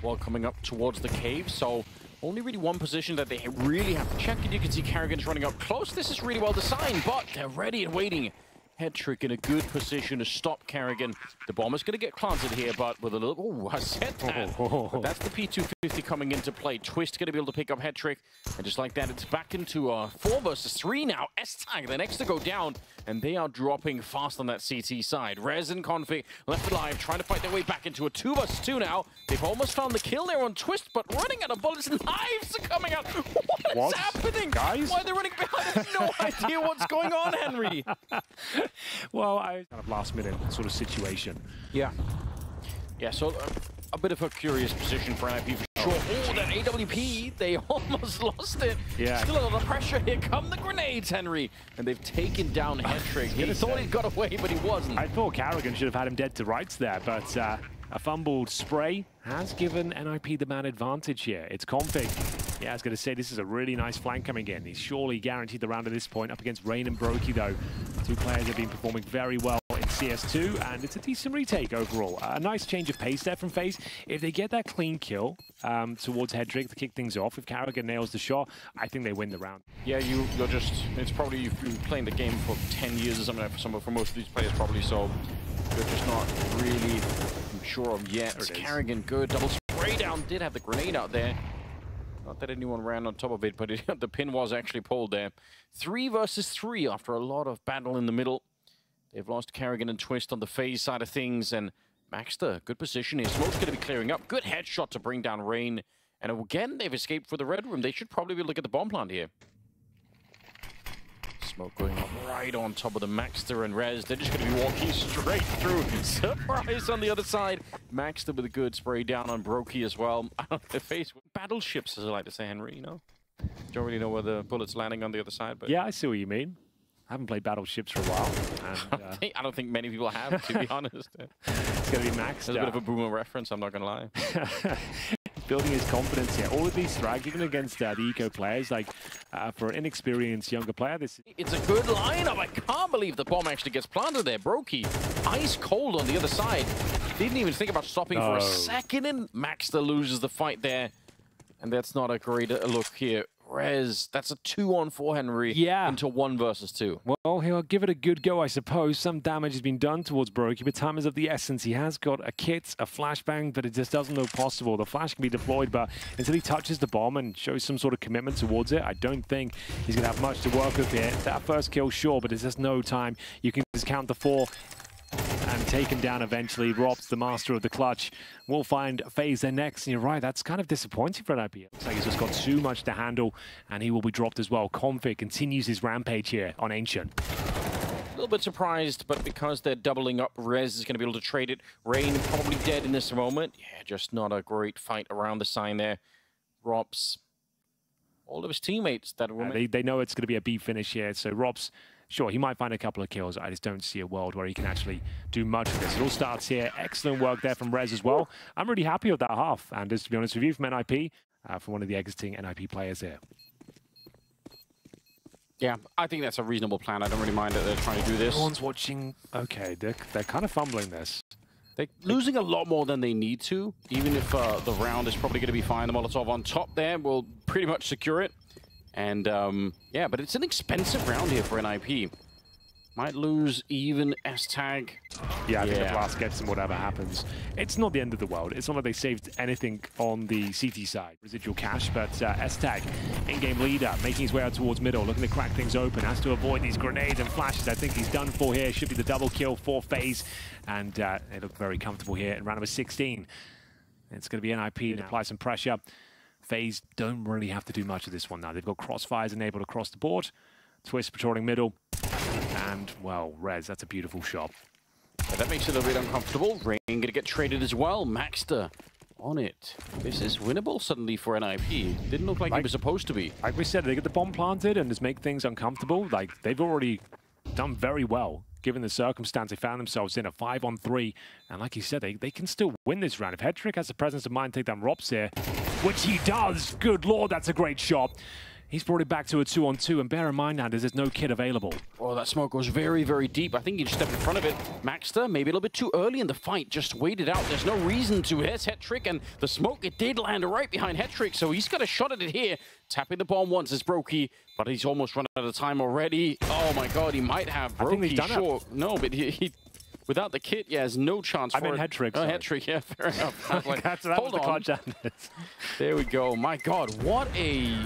as well coming up towards the cave. So only really one position that they really have to check, and you can see karrigan's running up close. This is really well designed, but they're ready and waiting. Headtrick in a good position to stop karrigan. The bomb is going to get planted here, but with a little... I said that. But that's the P250 coming into play. Twist going to be able to pick up Headtrick. And just like that, it's back into a 4 versus 3 now. S-Tag, the next to go down. And they are dropping fast on that CT side. Rez and Config left alive, trying to fight their way back into a 2 versus 2 now. They've almost found the kill there on Twist, but running out of bullets. Knives are coming out. What's happening? Guys? Why are they running behind? I have no idea what's going on, Henry. Well, kind of last minute sort of situation. Yeah. Yeah, so a bit of a curious position for NiP for sure. Oh, that AWP, they almost lost it. Yeah. Still a lot of pressure. Here come the grenades, Henry. And they've taken down Headtrick. He thought he got away, but he wasn't. I thought karrigan should have had him dead to rights there, but a fumbled spray has given NiP the man advantage here. It's Config. Yeah, I was going to say, this is a really nice flank coming in. He's surely guaranteed the round at this point. Up against Rain and broky, though. Two players have been performing very well in CS2, and it's a decent retake overall. A nice change of pace there from FaZe. If they get that clean kill towards Headtrick to kick things off, if karrigan nails the shot, I think they win the round. Yeah, you're just... It's probably you've been playing the game for 10 years or something, for most of these players probably, so you're just not really sure of yet. karrigan, good. Double spray down. Did have the grenade out there. Not that anyone ran on top of it, but the pin was actually pulled there. 3 versus 3 after a lot of battle in the middle. They've lost karrigan and Twist on the FaZe side of things, and Maxter, good position here. Smoke's going to be clearing up. Good headshot to bring down Rain. And again, they've escaped for the red room. They should probably be able to get the bomb plant here. Smoke going up right on top of the Maxter and Rez. They're just going to be walking straight through. Surprise on the other side. Maxter with a good spray down on broky as well. The face battleships, as I like to say, Henry, you know? Don't really know where the bullet's landing on the other side, but... Yeah, I see what you mean. I haven't played battleships for a while. And, I don't think many people have, to be honest. It's going to be Max. There's a bit of a boomer reference, I'm not going to lie. Building his confidence here. All of these frags, even against the eco players, like for an inexperienced younger player, this... It's a good lineup. I can't believe the bomb actually gets planted there. broky, ice cold on the other side. Didn't even think about stopping for a second, and Maxter loses the fight there. And that's not a great look here. Rez, that's a 2-on-4, Henry, into 1 versus 2. Well, he'll give it a good go, I suppose. Some damage has been done towards broky, but time is of the essence. He has got a kit, a flashbang, but it just doesn't look possible. The flash can be deployed, but until he touches the bomb and shows some sort of commitment towards it, I don't think he's going to have much to work with here. That first kill, sure, but there's just no time. You can just count the 4. And take him down eventually. Rob's the master of the clutch. We'll find FaZe there next. And you're right, that's kind of disappointing for NiP. Looks like he's just got too much to handle, and he will be dropped as well. Config continues his rampage here on Ancient. A little bit surprised, but because they're doubling up, Rez is going to be able to trade it. Rain probably dead in this moment. Yeah, just not a great fight around the sign there. Rob's, all of his teammates that were... They know it's going to be a B finish here, so Rob's... Sure, he might find a couple of kills. I just don't see a world where he can actually do much of this. It all starts here. Excellent work there from Rez as well. I'm really happy with that half. And just to be honest with you, from NiP, from one of the exiting NiP players here. Yeah, I think that's a reasonable plan. I don't really mind that they're trying to do this. Everyone's watching. Okay, they're kind of fumbling this. They're losing a lot more than they need to, even if the round is probably going to be fine. The Molotov on top there will pretty much secure it. And, yeah, but it's an expensive round here for NiP. Might lose even S-Tag. Yeah, I think the blast gets him whatever happens. It's not the end of the world. It's not like they saved anything on the CT side. Residual cash, but S-Tag, in-game leader, making his way out towards middle, looking to crack things open, has to avoid these grenades and flashes. I think he's done for here. Should be the double kill for FaZe. And they look very comfortable here in round number 16. It's going to be NiP to apply some pressure. FaZe don't really have to do much of this one now. They've got crossfires enabled across the board. Twist patrolling middle. And, well, Rez, that's a beautiful shot. Yeah, that makes it a little bit uncomfortable. Rain going to get traded as well. Maxter on it. This is winnable suddenly for NiP. Didn't look like it was supposed to be. Like we said, they get the bomb planted and just make things uncomfortable. Like, they've already done very well, given the circumstance they found themselves in, a 5-on-3. And like you said, they can still win this round. If Headtrick has the presence of mind to take down Robs here, which he does, good lord, that's a great shot. He's brought it back to a 2-on-2, and bear in mind now, there's no kit available. Oh, that smoke goes very, very deep. I think he just stepped in front of it. Maxter, maybe a little bit too early in the fight, just waited out. There's no reason to hit Hetrick, and the smoke, it did land right behind Hetrick, so he's got a shot at it here. Tapping the bomb once is broky, but he's almost run out of time already. Oh my god, he might have broky. I think he's done sure. No, but he without the kit, yeah, has no chance for it. Hetrick. Oh, Hetrick, yeah, fair enough. That was the clutch. There we go. My god, what a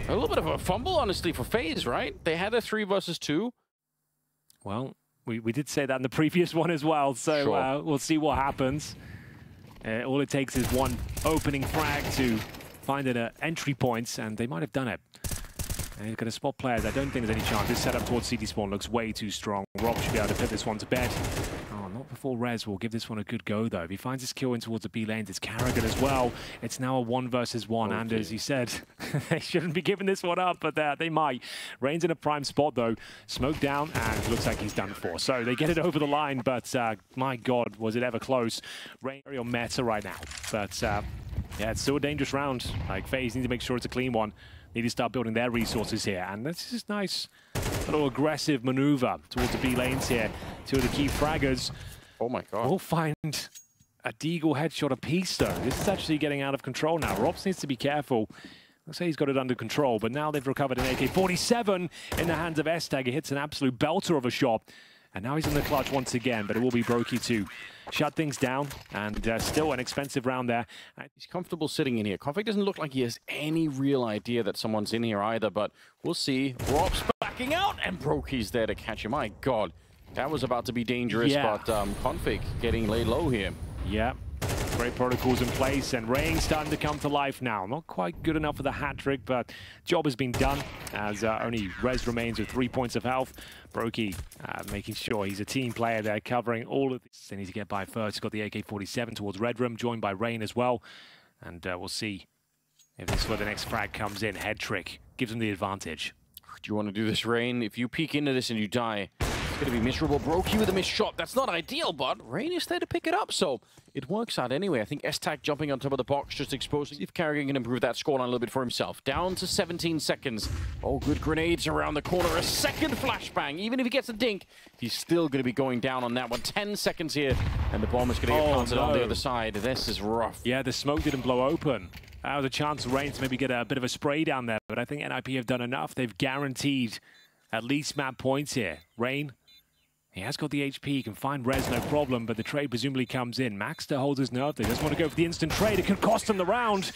little bit of a fumble, honestly, for FaZe, right? They had a 3 versus 2. Well, we did say that in the previous one as well, so sure. We'll see what happens. All it takes is one opening frag to find an entry points, and they might have done it. And he's going to spot players. I don't think there's any chance. This setup towards CT spawn looks way too strong. Rob should be able to put this one to bed. Oh, not before Rez will give this one a good go, though. If he finds his kill in towards the B lanes, it's karrigan as well. It's now a 1 versus 1, and as you said, they shouldn't be giving this one up, but they might. Rain's in a prime spot, though. Smoke down, and looks like he's done for. So they get it over the line, but my God, was it ever close. Rain very on meta right now, but yeah, it's still a dangerous round. Like, FaZe need to make sure it's a clean one. Need to start building their resources here, and this is nice little aggressive maneuver towards the B lanes here. 2 of the key fraggers. Oh my god. Will find a deagle headshot apiece, though. This is actually getting out of control now. Robs needs to be careful. Let's say he's got it under control, but now they've recovered an AK-47 in the hands of Estag. He hits an absolute belter of a shot. And now he's in the clutch once again, but it will be broky to shut things down, and still an expensive round there. He's comfortable sitting in here. Config doesn't look like he has any real idea that someone's in here either, but we'll see. Rob's backing out, and broky's there to catch him. My god, that was about to be dangerous, but Config getting laid low here. Yeah. Great protocols in place, and Rain's starting to come to life now. Not quite good enough for the hat trick, but job has been done as only Rez remains with 3 points of health. broky making sure he's a team player there, covering all of this. They need to get by first. He's got the AK-47 towards Red Room, joined by Rain as well. And we'll see if this is where the next frag comes in. Head trick gives him the advantage. Do you want to do this, Rain? If you peek into this and you die, it's going to be miserable. broky with a missed shot. That's not ideal, but Rain is there to pick it up, so it works out anyway. I think Estag jumping on top of the box, just exposing. If karrigan can improve that scoreline a little bit for himself. Down to 17 seconds. Oh, good grenades around the corner. A second flashbang. Even if he gets a dink, he's still going to be going down on that one. 10 seconds here, and the bomb is going to get planted on the other side. This is rough. Yeah, the smoke didn't blow open. There was a chance for Rain to maybe get a bit of a spray down there, but I think NiP have done enough. They've guaranteed at least map points here. Rain, he has got the HP, he can find Rez, no problem, but the trade presumably comes in. Maxter holds his nerve. They just want to go for the instant trade. It could cost him the round,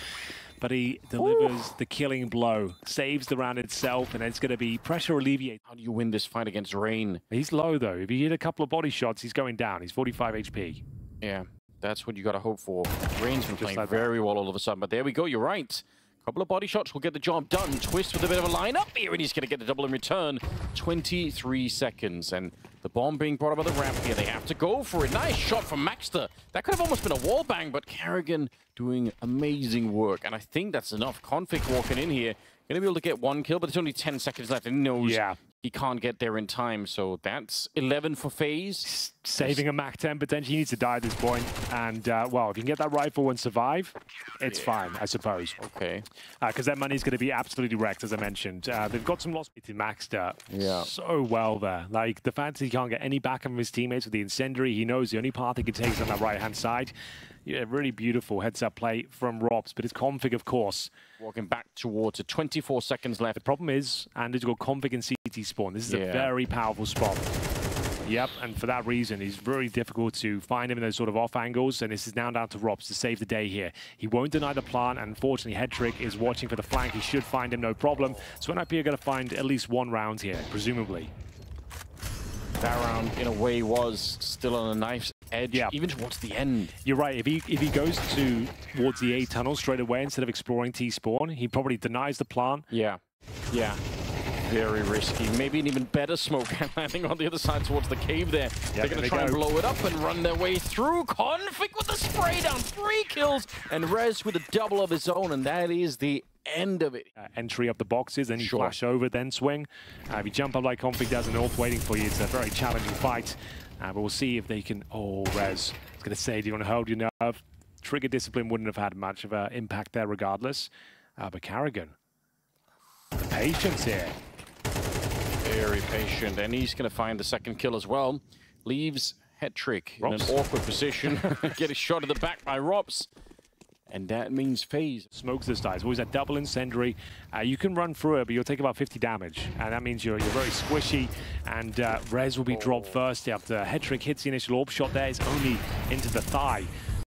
but he delivers the killing blow, saves the round itself, and it's going to be pressure alleviated. How do you win this fight against Rain? He's low, though. If he hit a couple of body shots, he's going down. He's 45 HP. Yeah, that's what you got to hope for. Rain's been playing very well all of a sudden, but there we go. You're right. Couple of body shots will get the job done. Twist with a bit of a lineup here, and he's going to get the double in return. 23 seconds, and the bomb being brought up on the ramp here. They have to go for it. Nice shot from Maxter. That could have almost been a wall bang, but karrigan doing amazing work, and I think that's enough. Config walking in here. Going to be able to get 1 kill, but there's only 10 seconds left, and he knows he can't get there in time, so that's 11 for FaZe. Saving a Mach 10, potentially he needs to die at this point. And, well, if you can get that rifle and survive, it's fine, I suppose. Okay. Because that money's going to be absolutely wrecked, as I mentioned. They've got some lost to Maxter so well there. Like, the fact that he can't get any back from his teammates with the incendiary, he knows the only path he can take is on that right-hand side. Yeah, really beautiful heads-up play from Robs, but it's Config, of course. Walking back towards it, 24 seconds left. The problem is, and he's got Config and CT spawn. This is a very powerful spot. Yep, and for that reason, it's very difficult to find him in those sort of off angles, and this is now down to Robs to save the day here. He won't deny the plant, and unfortunately, Hetrick is watching for the flank. He should find him, no problem. So NiP are going to find at least 1 round here, presumably. That round, in a way, was still on a knife's edge, even towards the end. You're right. If he goes towards the A tunnel straight away instead of exploring T spawn, he probably denies the plant. Yeah. Very risky. Maybe an even better smoke landing on the other side towards the cave there. They're going to try and blow it up and run their way through. Config with the spray down, 3 kills, and Rez with a double of his own, and that is the end of it. Entry up the boxes, then you flash over, then swing. If you jump up like Config does and North waiting for you, it's a very challenging fight. But we'll see if they can... Oh, Rez. I was going to say, do you want to hold your nerve? Trigger discipline wouldn't have had much of an impact there regardless. But karrigan. The patience here. Very patient, and he's going to find the second kill as well. Leaves Hetrick in an awkward position. Get a shot at the back by Rops. And that means FaZe. Smokes this guy. It's always that double incendiary. You can run through it, but you'll take about 50 damage. And that means you're very squishy. And Rez will be dropped first after Hetrick hits the initial orb shot there. It's only into the thigh.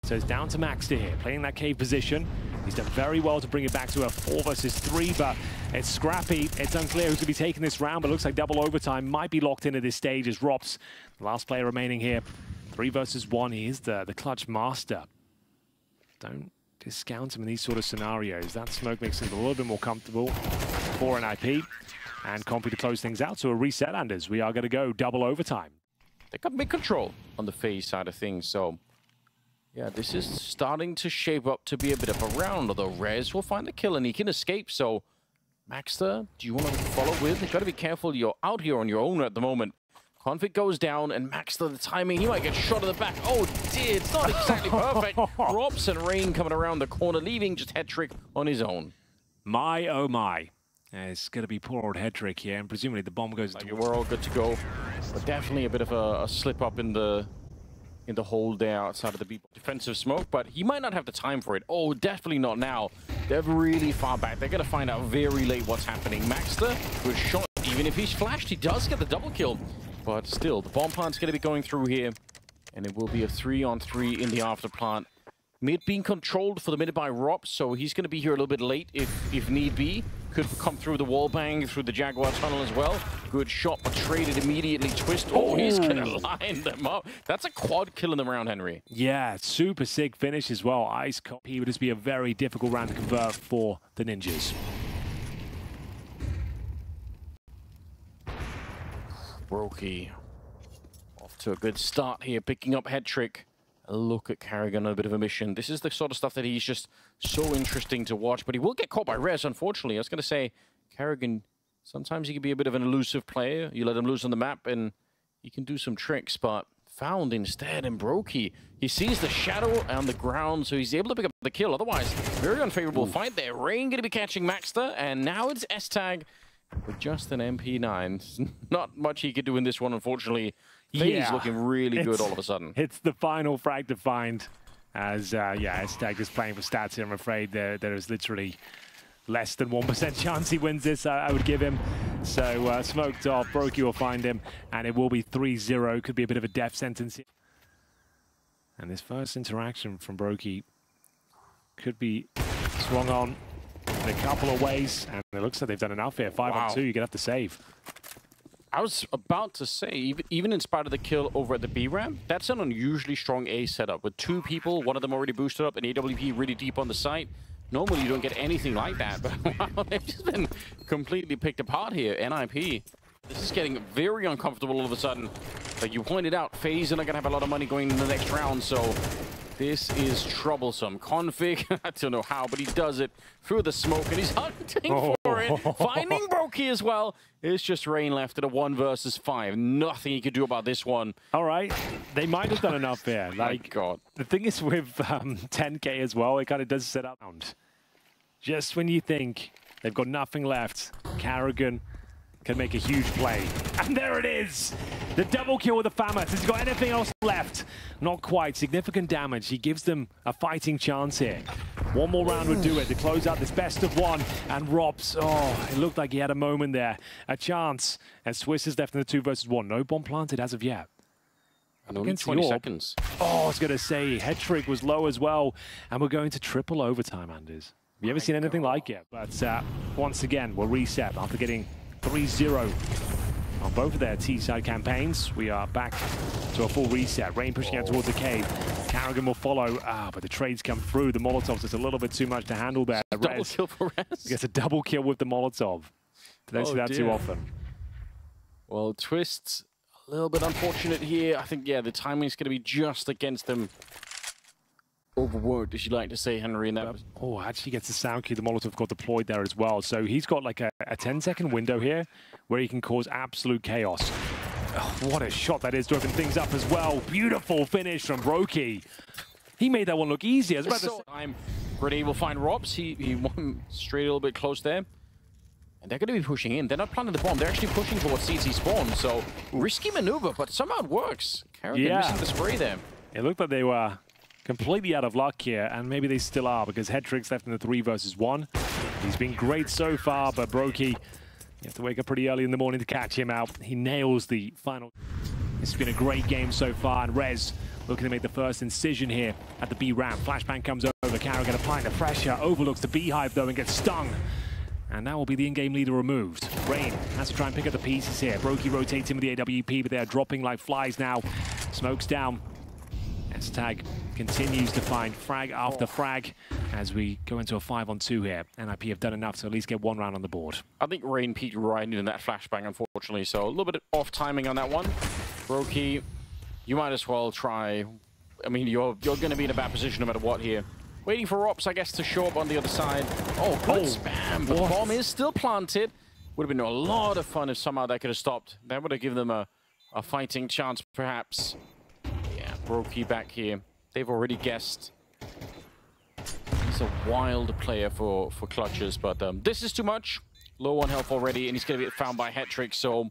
So it's down to Maxter here, playing that cave position. He's done very well to bring it back to a 4 versus 3, but it's scrappy. It's unclear who's going to be taking this round, but it looks like double overtime might be locked in at this stage as Rops, the last player remaining here. 3 versus 1. He is the clutch master. Don't discount him in these sort of scenarios. That smoke makes him a little bit more comfortable for an NiP. And Comfy to close things out. So a reset, Anders. We are going to go double overtime. They got big control on the FaZe side of things, so yeah, this is starting to shape up to be a bit of a round, although Rez will find the kill and he can escape. So Maxter, do you want to follow with? You've got to be careful. You're out here on your own at the moment. Config goes down, and Maxter, the timing, he might get shot in the back. Oh, dear, it's not exactly perfect. Rops and Rain coming around the corner, leaving just Hetrick on his own. My, oh my. It's going to be poor old Hetrick here, and presumably the bomb goes... We're all good to go, but definitely a bit of a slip up in the hole there outside of the defensive smoke, but he might not have the time for it. Oh, definitely not now. They're really far back. They're going to find out very late what's happening. Maxter, good shot. Even if he's flashed, he does get the double kill. But still, the bomb plant's going to be going through here, and it will be a 3-on-3 in the after plant. Mid being controlled for the minute by Rob, so he's going to be here a little bit late if need be. Could come through the wall bang, through the Jaguar tunnel as well. Good shot, but traded immediately. Twist. Oh, he's going to line them up. That's a quad kill in the round, Henry. Yeah, super sick finish as well. Ice Cop. He would just be a very difficult round to convert for the Ninjas. broky off to a good start here, picking up Hetrick. A look at karrigan on a bit of a mission. This is the sort of stuff that he's just so interesting to watch, but he will get caught by Rez, unfortunately. I was going to say, karrigan, sometimes he can be a bit of an elusive player. You let him loose on the map and he can do some tricks, but found instead in broky. He sees the shadow on the ground, so he's able to pick up the kill. Otherwise, very unfavorable fight there. Rain going to be catching Maxter, and now it's S-Tag with just an MP9. Not much he could do in this one, unfortunately. FaZe looking really good all of a sudden. It's the final frag to find, as S-Tag is playing for stats here. I'm afraid there is literally less than 1% chance he wins this, I would give him. So smoked off, broky will find him, and it will be 3-0. Could be a bit of a death sentence here. And this first interaction from broky could be swung on in a couple of ways, and it looks like they've done enough here. 5-on-2, you're gonna have to save. I was about to say, even in spite of the kill over at the B ramp, that's an unusually strong A setup with two people, one of them already boosted up, and AWP really deep on the site. Normally you don't get anything like that, but wow, they've just been completely picked apart here. NiP, this is getting very uncomfortable all of a sudden. Like you pointed out, FaZe are not gonna have a lot of money going in the next round, so this is troublesome. Config, I don't know how, but he does it through the smoke, and he's hunting for it. Finding broky as well. It's just Rain left at a 1 versus 5. Nothing he could do about this one. All right, they might have done enough here. Like, God. The thing is with 10K as well, it kind of does set up. Just when you think they've got nothing left, karrigan can make a huge play. And there it is! The double kill with the FAMAS. Has he got anything else left? Not quite. Significant damage. He gives them a fighting chance here. One more round would do it to close out this best of one. And Robs, oh, it looked like he had a moment there. A chance. And Swiss is left in the 2 versus 1. No bomb planted as of yet. And only 20 seconds. Oh, I was going to say, Hetrick was low as well. And we're going to triple overtime, Anders. Have you ever seen anything like it? But once again, we'll reset after getting 3-0 on both of their T-side campaigns. We are back to a full reset. Rain pushing out towards the cave. karrigan will follow. But the trades come through. The Molotovs is a little bit too much to handle there. Double kill for Rez. Gets a double kill with the Molotov. Don't see that too often. Well, Twist, a little bit unfortunate here. I think, yeah, the timing is going to be just against them. Overworked, as you like to say, Henry. In that. Oh, actually gets the sound cue. The Molotov got deployed there as well. So he's got like a 10-second window here where he can cause absolute chaos. Oh, what a shot that is to open things up as well. Beautiful finish from broky. He made that one look easy. As well. Grenade will find Robs. He won straight a little bit close there. And they're going to be pushing in. They're not planting the bomb. They're actually pushing towards CT spawn. So risky maneuver, but somehow it works. karrigan missing the spray there. It looked like they were completely out of luck here, and maybe they still are, because Headtrick's left in the 3 versus 1. He's been great so far, but broky, you have to wake up pretty early in the morning to catch him out. He nails the final. It's been a great game so far, and Rez looking to make the first incision here at the B ramp. Flashbang comes over, karrigan applying the pressure, overlooks the beehive though and gets stung. And that will be the in-game leader removed. Rain has to try and pick up the pieces here. broky rotates in with the AWP, but they are dropping like flies now. Smoke's down. S-Tag continues to find frag after frag as we go into a 5-on-2 here. NiP have done enough to at least get 1 round on the board. I think Rain peaked right into that flashbang, unfortunately, so a little bit off timing on that one. broky, you might as well try. I mean, you're going to be in a bad position no matter what here. Waiting for Rops, I guess, to show up on the other side. Oh, good spam, but the bomb is still planted. Would have been a lot of fun if somehow that could have stopped. That would have given them a fighting chance, perhaps. Yeah, broky back here. They've already guessed. He's a wild player for clutches, but this is too much. Low on health already, and he's going to be found by Hetrick, so...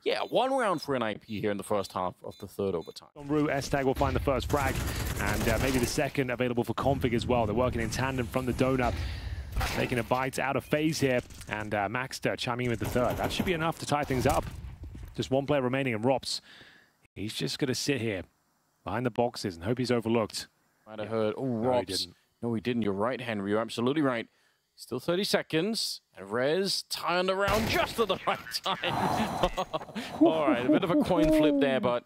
Yeah, 1 round for NiP here in the first half of the 3rd overtime. En route, S-Tag will find the first frag, and maybe the second available for Config as well. They're working in tandem from the donut, taking a bite out of FaZe here, and Maxter chiming in with the 3rd. That should be enough to tie things up. Just 1 player remaining, and Rops, he's just going to sit here behind the boxes and hope he's overlooked. Might have heard. Oh, Rops. No, he didn't. You're right, Henry. You're absolutely right. Still 30 seconds, and Rez turned around just at the right time. All right, a bit of a coin flip there, but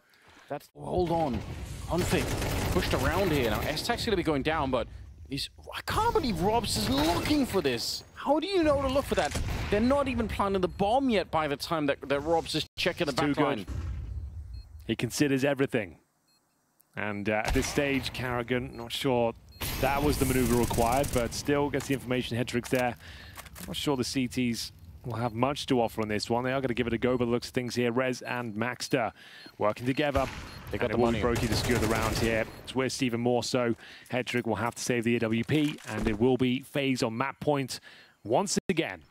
that's... Hold on. Config pushed around here. Now, S-Tag's going to be going down, but I can't believe Robs is looking for this. How do you know to look for that? They're not even planting the bomb yet by the time that Robs is checking the back line. He considers everything. And at this stage, karrigan, not sure that was the maneuver required, but still gets the information. Hetrick's there. I'm not sure the CTs will have much to offer on this one. They are going to give it a go, but looks at things here. Rez and Maxter working together. They got the money. broky to secure the round here. Twist even more so. Hetrick will have to save the AWP, and it will be FaZe on map point once again.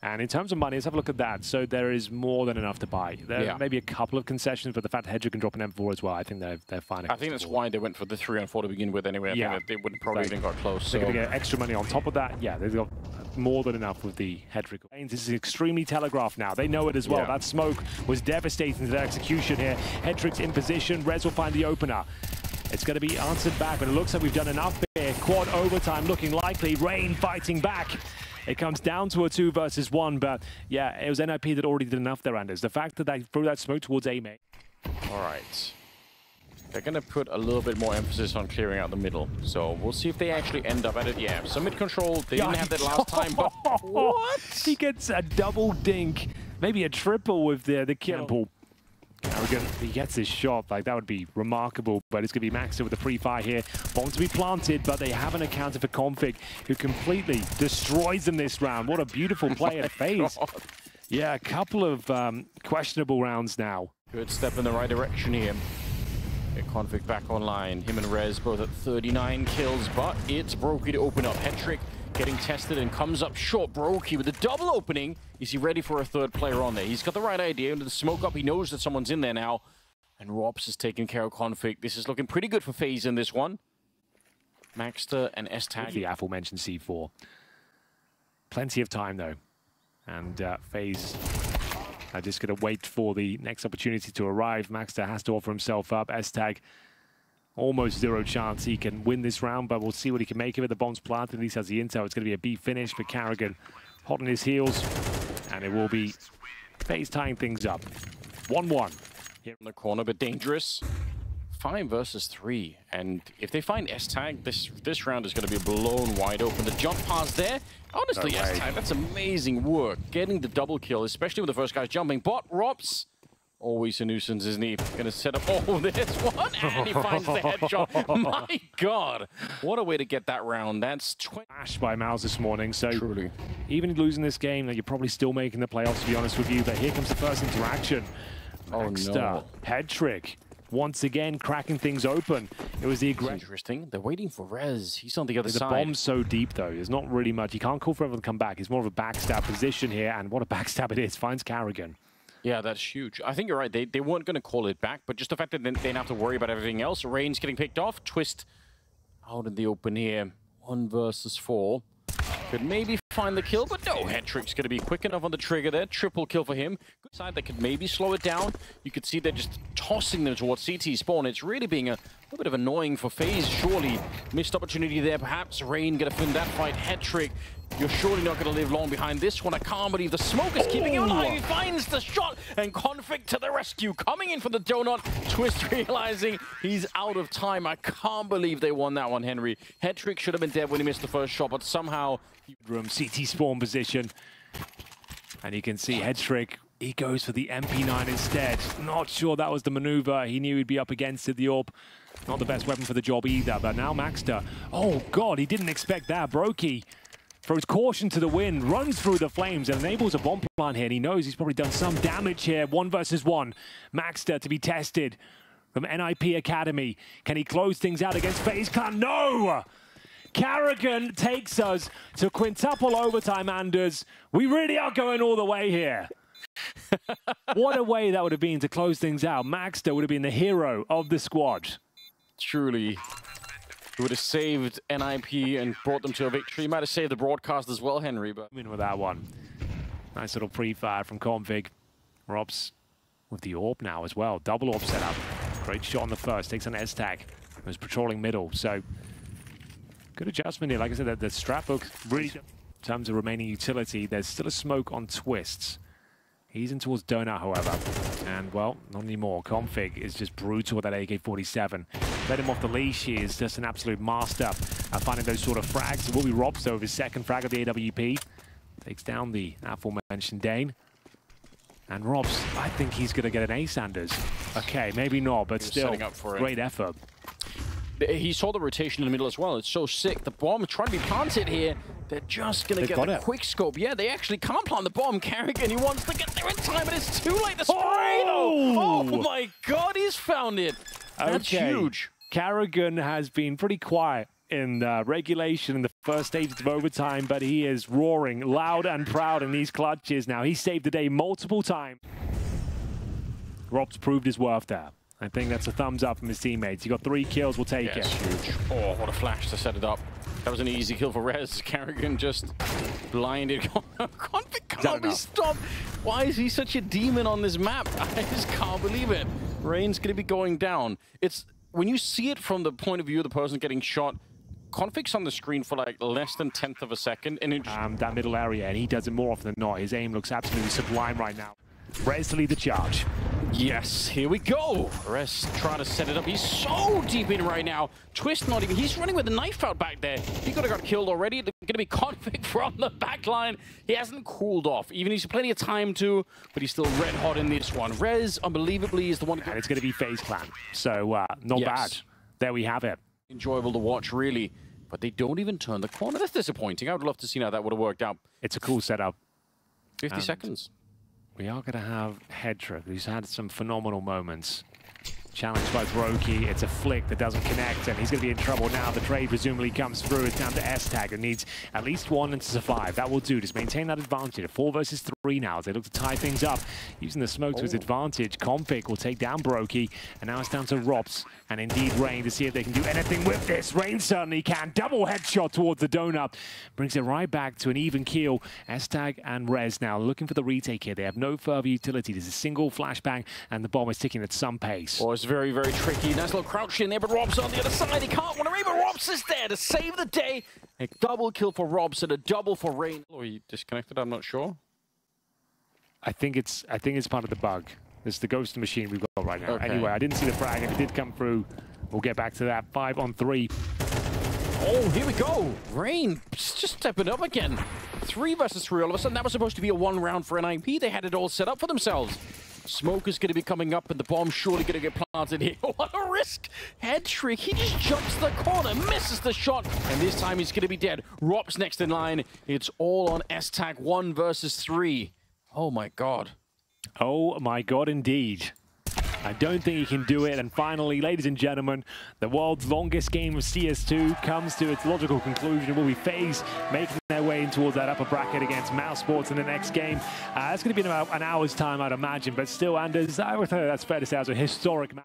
And in terms of money, let's have a look at that. So there is more than enough to buy. There may be a couple of concessions, but the fact that Hetrick can drop an M4 as well, I think they're fine. I think that's why they went for the 3-on-4 to begin with anyway. I think that they wouldn't probably even got close. They're going to get extra money on top of that. Yeah, they've got more than enough with the Hetrick. This is extremely telegraphed now. They know it as well. That smoke was devastating to their execution here. Hetrick's in position. Rez will find the opener. It's going to be answered back, but it looks like we've done enough here. Quad overtime looking likely. Rain fighting back. It comes down to a 2 versus 1, but yeah, it was NiP that already did enough there, Anders. The fact that they threw that smoke towards A-Main. All right. They're going to put a little bit more emphasis on clearing out the middle. So we'll see if they actually end up at it. Yeah, some mid-control. They didn't have that last time, but what? He gets a double dink, maybe a triple with the kill. karrigan, he gets his shot, like that would be remarkable, but it's going to be Maxter with the pre-fire here. Bomb to be planted, but they haven't accounted for Config, who completely destroys them this round. What a beautiful play at FaZe. Yeah, a couple of questionable rounds now. Good step in the right direction here. Get Config back online. Him and Rez both at 39 kills, but it's broky to open up. Hetrick getting tested and comes up short. broky with a double opening. Is he ready for a 3rd player on there? He's got the right idea. Under the smoke up, he knows that someone's in there now. And Rops is taking care of Config. This is looking pretty good for FaZe in this one. Maxter and S-Tag. The aforementioned C4. Plenty of time, though. And FaZe are just going to wait for the next opportunity to arrive. Maxter has to offer himself up. S-Tag, almost 0 chance he can win this round, but we'll see what he can make of it. The bomb's planted, at least has the intel. It's going to be a B finish for karrigan. Hot on his heels, and it will be FaZe tying things up. 1-1. Here in the corner, but dangerous. 5 versus 3, and if they find S-Tag, this round is going to be blown wide open. The jump pass there, honestly, S-Tag, that's amazing work. Getting the double kill, especially with the first guys jumping. But Rops, always a nuisance, isn't he? Going to set up, oh, this one, and he finds the headshot. My God, what a way to get that round. That's Smash by Mouse this morning, so truly. Even losing this game, you're probably still making the playoffs, to be honest with you, but here comes the first interaction. Maxter, no. Hetrick. once again cracking things open. It was the aggression. Interesting. They're waiting for Rez. He's on the other side. The bomb's so deep, though. There's not really much. He can't call for everyone to come back. He's more of a backstab position here, and what a backstab it is. Finds karrigan. Yeah, that's huge. I think you're right. They weren't going to call it back, but just the fact that they didn't have to worry about everything else. Rain's getting picked off. Twist out in the open here. 1 versus 4. Could maybe find the kill, but no. Headtrick's going to be quick enough on the trigger there. Triple kill for him. Good side, they could maybe slow it down. You could see they're just tossing them towards CT spawn. It's really being a little bit of annoying for FaZe. Surely missed opportunity there. Perhaps Rain going to win that fight. Headtrick, you're surely not going to live long behind this one. I can't believe the smoke is keeping him alive. He finds the shot, and Config to the rescue. Coming in for the donut. Twist realizing he's out of time. I can't believe they won that one, Henry. Headtrick should have been dead when he missed the first shot, but somehow... Room CT spawn position. And you can see Headtrick, he goes for the MP9 instead. Not sure that was the maneuver. He knew he'd be up against it, the AWP. Not the best weapon for the job either, but now Maxter. Oh God, he didn't expect that. broky throws caution to the wind, runs through the flames, and enables a bomb plant here. And he knows he's probably done some damage here. 1 versus 1. Maxter to be tested from NiP Academy. Can he close things out against FaZe Clan? No! karrigan takes us to quintuple overtime, Anders. We really are going all the way here. What a way that would have been to close things out. Maxter would have been the hero of the squad. Truly. He would have saved NiP and brought them to a victory. He might have saved the broadcast as well, Henry. But in with that one. Nice little pre-fire from Config. Robs with the AWP now as well. Double AWP setup. Great shot on the first. Takes on S-Tag. Was patrolling middle. So good adjustment here. Like I said, the strap looks really... In terms of remaining utility, there's still a smoke on Twists. He's in towards Donut, however. And, well, not anymore. Config is just brutal with that AK-47. Let him off the leash. He is just an absolute master at finding those sort of frags. It will be Robs, though, with his second frag of the AWP. Takes down the aforementioned Dane. And Robs, I think he's going to get an ace, Anders. Okay, maybe not, but still, great effort. He saw the rotation in the middle as well. It's so sick. The bomb trying to be planted here. They're just going to get the quick scope. Yeah, they actually can't plant the bomb. karrigan, he wants to get there in time, but it's too late. The spray, though. Oh my God, he's found it. That's huge. karrigan has been pretty quiet in regulation in the first stages of overtime, but he is roaring loud and proud in these clutches now. He saved the day multiple times. Rob's proved his worth there. I think that's a thumbs up from his teammates. He got 3 kills, we'll take it. Huge. Oh, what a flash to set it up. That was an easy kill for Rez. karrigan just blinded. Config can't be stopped. Why is he such a demon on this map? I just can't believe it. Rain's going to be going down. It's when you see it from the point of view of the person getting shot, Config's on the screen for like less than 1/10 of a second. And it that middle area, and he does it more often than not. His aim looks absolutely sublime right now. Rez to lead the charge. Yes, here we go. Rez trying to set it up. He's so deep in right now. Twist not even. He's running with a knife out back there. He could have got killed already. They're going to be Config from the back line. He hasn't cooled off. Even he's plenty of time to, but he's still red hot in this one. Rez, unbelievably, is the one. And it's going to be FaZe Clan. So, not bad. There we have it. Enjoyable to watch, really. But they don't even turn the corner. That's disappointing. I would love to see how that would have worked out. It's a cool setup. 50 seconds. We are going to have Headtrick, who's had some phenomenal moments. Challenged by broky. It's a flick that doesn't connect, and he's going to be in trouble now. The trade presumably comes through. It's down to S-Tag, and needs at least 1 to survive. That will do. Just maintain that advantage. 4 versus 3 now as they look to tie things up. Using the smoke to his advantage. Config will take down broky, and now it's down to Robs and indeed Rain to see if they can do anything with this. Rain certainly can. Double headshot towards the donut. Brings it right back to an even keel. S-Tag and Rez now looking for the retake here. They have no further utility. There's a single flashbang, and the bomb is ticking at some pace. Oh, it's very, very tricky. Nice little crouch in there, but Robs on the other side. He can't want to read, but Robs is there to save the day. A double kill for Robs and a double for Rain. Oh, he disconnected, I'm not sure. I think it's part of the bug. It's the ghost machine we've got right now. Okay. Anyway, I didn't see the frag. If it did come through, we'll get back to that. 5 on 3. Oh, here we go. Rain just stepping up again. 3 versus 3 all of a sudden. That was supposed to be a 1 round for NiP. They had it all set up for themselves. Smoke is going to be coming up, and the bomb's surely going to get planted here. What a risk! Headtrick, he just jumps the corner, misses the shot, and this time he's going to be dead. Rob's next in line. It's all on S-Tag. 1 versus 3. Oh my God. Oh my God, indeed. I don't think he can do it. And finally, ladies and gentlemen, the world's longest game of CS2 comes to its logical conclusion. It will be FaZe making their way in towards that upper bracket against Mouse Sports in the next game. It's going to be in about an hour's time, I'd imagine. But still, Anders, I would say that's fair to say, as a historic match.